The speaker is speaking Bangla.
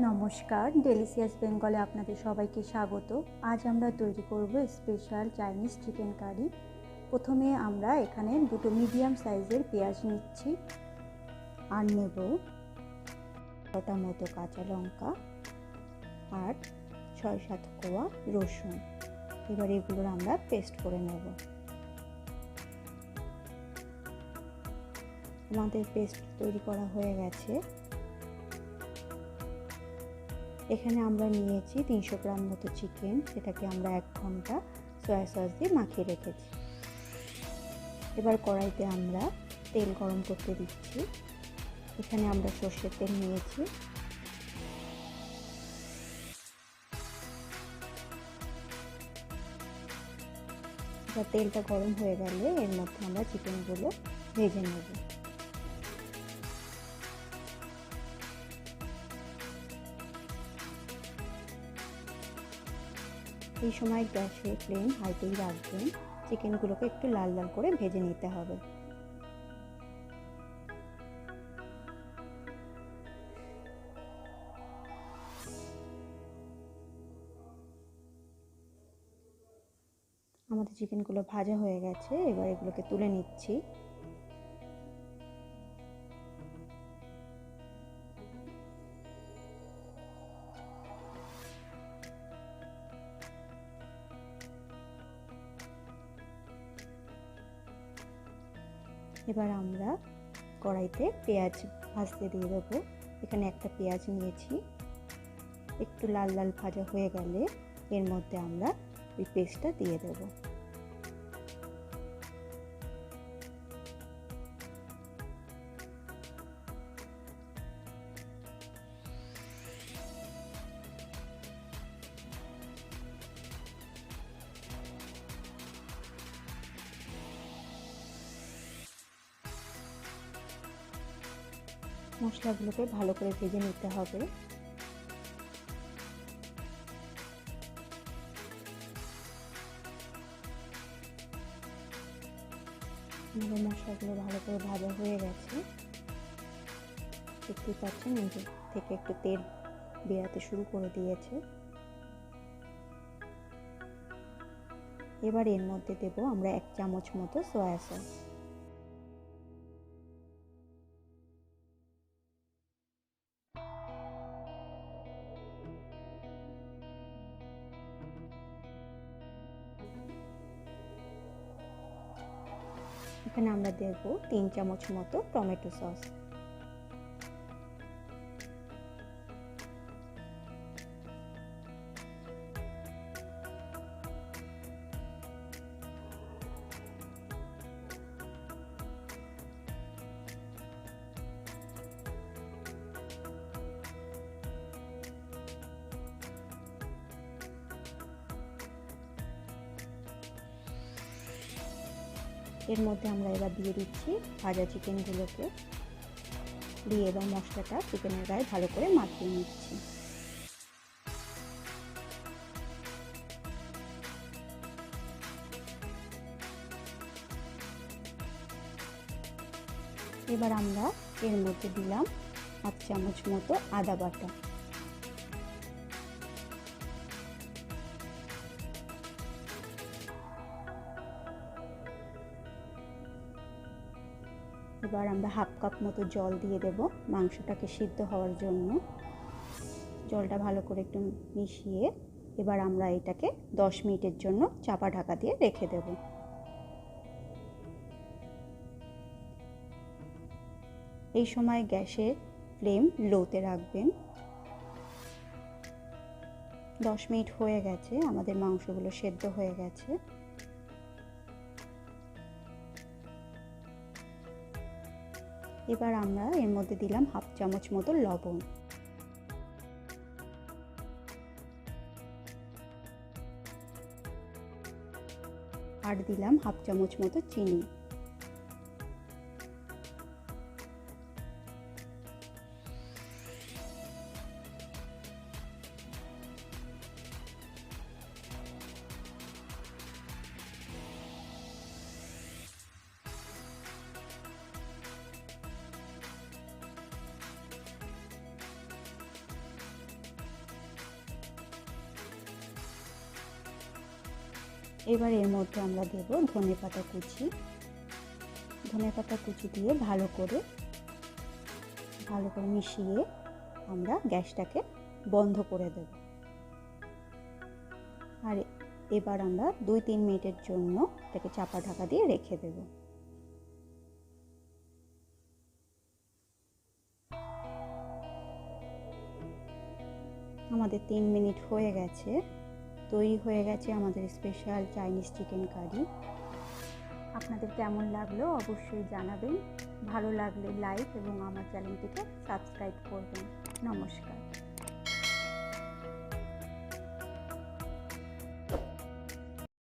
নমস্কার, ডেলিশিয়াস বেঙ্গলে আপনাদের সবাইকে স্বাগত। আজ আমরা তৈরি করব স্পেশাল চাইনিজ চিকেন কারি। প্রথমে আমরা এখানে দুটো মিডিয়াম সাইজের পেঁয়াজ নিচ্ছি আর নেব 6টা মতো কাঁচা লঙ্কা আর 6-7 কোয়া রসুন। এবার এগুলোর আমরা পেস্ট করে নেব। আমাদের পেস্ট তৈরি করা হয়ে গেছে। এখানে আমরা নিয়েছি 300 গ্রাম মতো চিকেন, সেটাকে আমরা 1 ঘন্টা সয়া সস দিয়ে মাখিয়ে রেখেছি। এবার কড়াইতে আমরা তেল গরম করতে দিচ্ছি। এখানে আমরা সর্ষের তেল নিয়েছি। এবার তেলটা গরম হয়ে গেলে এর মধ্যে আমরা চিকেনগুলো ভেজে নেব। এই সময় গ্যাসের ফ্লেম হাইতেই রাখবেন। চিকেনগুলোকে একটু লাল লাল করে ভেজে নিতে হবে। আমাদের চিকেনগুলো ভাজা হয়ে গেছে, এবার এগুলোকে তুলে নিচ্ছি। এবার আমরা কড়াইতে পেঁয়াজ ভাজতে দিয়ে দেবো। এখানে একটা পেঁয়াজ নিয়েছি। একটু লাল লাল ভাজা হয়ে গেলে এর মধ্যে আমরা ওই পেস্টটা দিয়ে দেব। মশলাগুলোকে ভালো করে ভেজে নিতে হবে। আমাদের মশলাগুলো ভালো করে ভাজা হয়ে গেছে। দেখতেই পাচ্ছেন নিজে থেকে একটু তেল বেরাতে শুরু করে দিয়েছে। এবার এর মধ্যে দেব আমরা 1 চামচ মতো সয়া সস। এখানে আমরা দেব 3 চামচ মতো টমেটো সস। এর মধ্যে আমরা এবার দিয়ে দিচ্ছি ভাজা চিকেনগুলোকে, দিয়ে এবার মশলাটা চিকেনের গায়ে ভালো করে মাখিয়ে নিচ্ছি। এবার আমরা এর মধ্যে দিলাম 1 চামচ মতো আদা বাটা। এবার আমরা 1/2 কাপ মতো জল দিয়ে দেব মাংসটাকে সিদ্ধ হওয়ার জন্য। জলটা ভালো করে একটু মিশিয়ে এবার আমরা এটাকে 10 মিনিটের জন্য চাপা ঢাকা দিয়ে রেখে দেব। এই সময় গ্যাসের ফ্লেম লোতে রাখবেন। 10 মিনিট হয়ে গেছে, আমাদের মাংসগুলো সেদ্ধ হয়ে গেছে। এবার আমরা এর মধ্যে দিলাম 1/2 চামচ মতো লবণ। আর দিলাম 1/2 চামচ মতো চিনি। এবার এর মধ্যে আমরা দেব ধনেপাতা কুচি। ধনেপাতা কুচি দিয়ে ভালো করে মিশিয়ে আমরা গ্যাসটাকে বন্ধ করে দেব। আর এবার আমরা 2-3 মিনিটের জন্য এটাকে চাপা ঢাকা দিয়ে রেখে দেব। আমাদের 3 মিনিট হয়ে গেছে। তৈরি হয়ে গেছে আমাদের স্পেশাল চাইনিজ চিকেন কারি। আপনাদের কেমন লাগলো অবশ্যই জানাবেন। ভালো লাগলে লাইক এবং আমার চ্যানেলটিকে সাবস্ক্রাইব করবেন। নমস্কার।